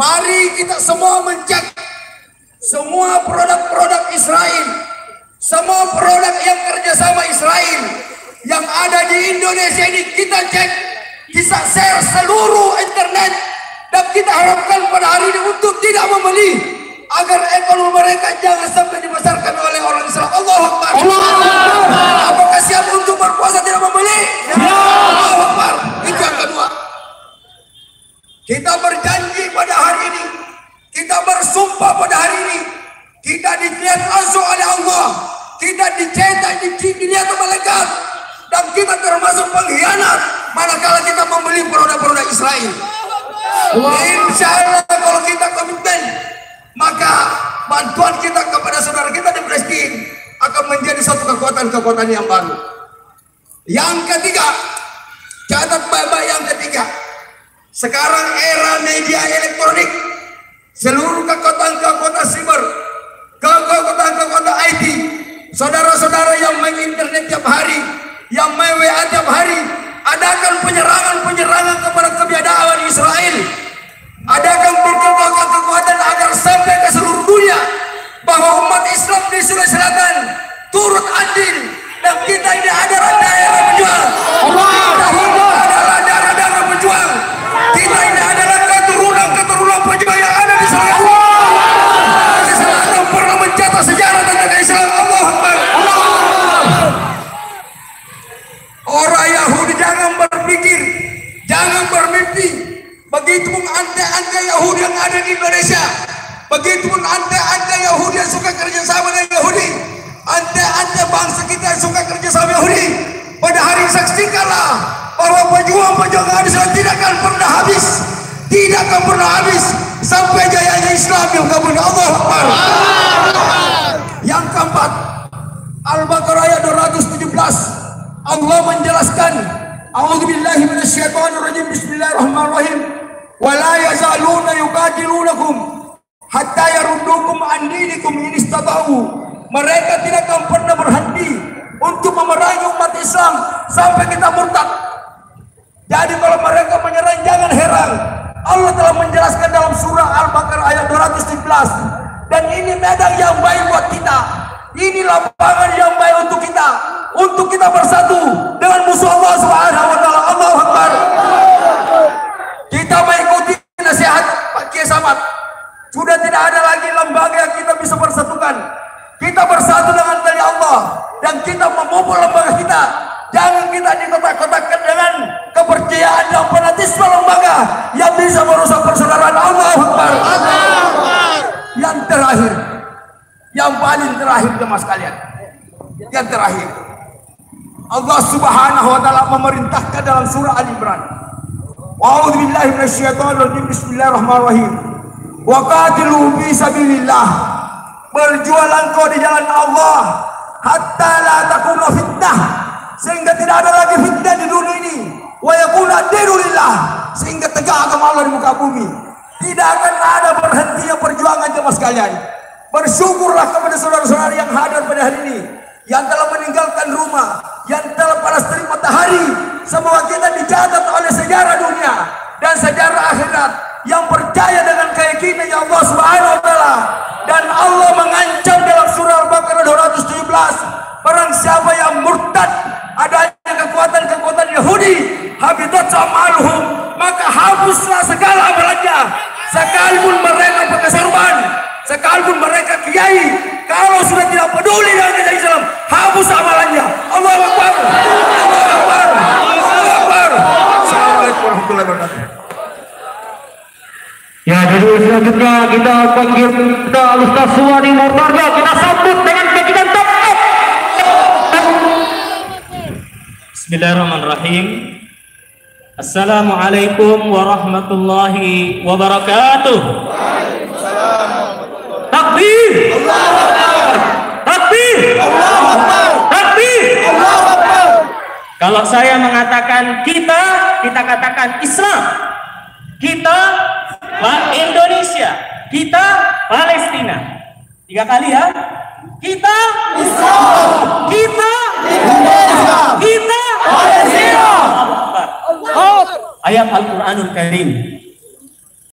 Mari kita semua mencek semua produk-produk Israel, semua produk yang kerjasama Israel yang ada di Indonesia ini kita cek, kita share seluruh internet, dan kita harapkan pada hari ini untuk tidak membeli agar ekonomi mereka jangan sampai dibesarkan oleh orang Islam. Allahu Akbar. Apakah siap untuk berpuasa tidak membeli? Allahu Akbar. Itu yang kedua. Kita berjanji pada hari ini, kita bersumpah pada hari ini, kita dilihat langsung oleh Allah, kita dicetak, dilihat malaikat, dan kita termasuk pengkhianat manakala kita membeli produk-produk Israel. Insya Allah kalau kita komitmen, maka bantuan kita kepada saudara kita di Palestina akan menjadi satu kekuatan-kekuatan yang baru. Yang ketiga, catat baik-baik yang ketiga. Sekarang era media elektronik, seluruh kekuatan-kekuatan siber, kekuatan-kekuatan IT, saudara-saudara yang main internet tiap hari, yang main WA tiap hari, adakan penyerangan-penyerangan kepada kebiadaan Israel. Adakan kekuatan agar sampai ke seluruh dunia bahwa umat Islam di Sulawesi Selatan turut andil, dan kita ini adalah daerah pejuang. Kita adalah daerah pejuang. Kita ini adalah keturunan pejuang yang ada di Sulawesi Selatan pernah mencatat sejarah tentang Islam. Allahu Akbar. Orang Yahudi jangan berpikir, jangan bermimpi. Begitupun antek-antek Yahudi yang ada di Indonesia, begitupun antek-antek Yahudi yang suka kerjasama dengan Yahudi, antek-antek bangsa kita yang suka kerjasama Yahudi. Pada hari ini saksikanlah bahwa pejuang-pejuang Islam tidak akan pernah habis, tidak akan pernah habis sampai jayanya Islam yang kabul. Allahu Akbar. Yang keempat, Al-Baqarah ayat 217, Allah menjelaskan, A'udzubillahi minasyaitonirrajim, bismillahirrahmanirrahim, wa la yazaluna yuqatilunakum hatta yaruddukum an dinikum in istata'u. Mereka tidak akan pernah berhenti untuk memerangi umat Islam sampai kita murtad. Jadi kalau mereka menyerang jangan heran, Allah telah menjelaskan dalam surah Al-Baqarah ayat 217, dan ini medan yang baik buat kita, ini lapangan yang baik untuk kita bersatu dengan musuh Allah Subhanahu wa taala. Allahu Akbar. Kita mengikuti nasihat Pak Kiai Samad. Sudah tidak ada lagi lembaga yang kita bisa persatukan. Kita bersatu dengan tali Allah dan kita memupuk lembaga kita. Jangan kita dikotak-kotakkan dengan kepercayaan dan fanatisme lembaga yang bisa merusak persaudaraan. Allahu Akbar. Yang terakhir, yang paling terakhir jemaah sekalian, yang terakhir, Allah Subhanahu wa taala memerintahkan dalam surah Ali Imran, A'udzubillahi minasyaitonirrajim, bismillahirrahmanirrahim, wa qatilu fi sabilillah, berjualan kau di jalan Allah hatta la takuna fitnah, sehingga tidak ada lagi fitnah di dunia ini, wa yakuna ad-dinu lillah, sehingga tegak agama Allah di muka bumi. Tidak akan ada berhentinya perjuangan jemaah sekalian. Bersyukurlah kepada saudara-saudara yang hadir pada hari ini, yang telah meninggalkan rumah, yang telah panas terik matahari. Semoga kita dicatat oleh sejarah dunia dan sejarah akhirat yang percaya dengan keyakinan yang Allah Subhanahu wa taala. Dan Allah mengancam dalam surah Al-Baqarah 217, barang siapa yang murtad adanya kekuatan-kekuatan Yahudi, habitat amaluhum, maka hapuslah segala amalannya, sekalipun mereka pakai sorban, sekalipun mereka kiai, kalau sudah tidak peduli dengan kita Islam, hapus amalannya. Allahu Akbar. Allahu Akbar. Allahu Akbar. Assalamualaikum warahmatullahi wabarakatuh. Ya, jadi selanjutnya kita panggil kita Ustaz Suwadi Murtada, kita sambut dengan kejutan top. Bismillahirrahmanirrahim. Assalamualaikum warahmatullahi wabarakatuh. Takbir! Takbir! Takbir! Kalau saya mengatakan kita katakan Islam. Kita Indonesia. Kita Palestina. 3 kali ya. Kita Islam. Kita Indonesia. Kita Palestina. Ayat Al-Quranul Karim.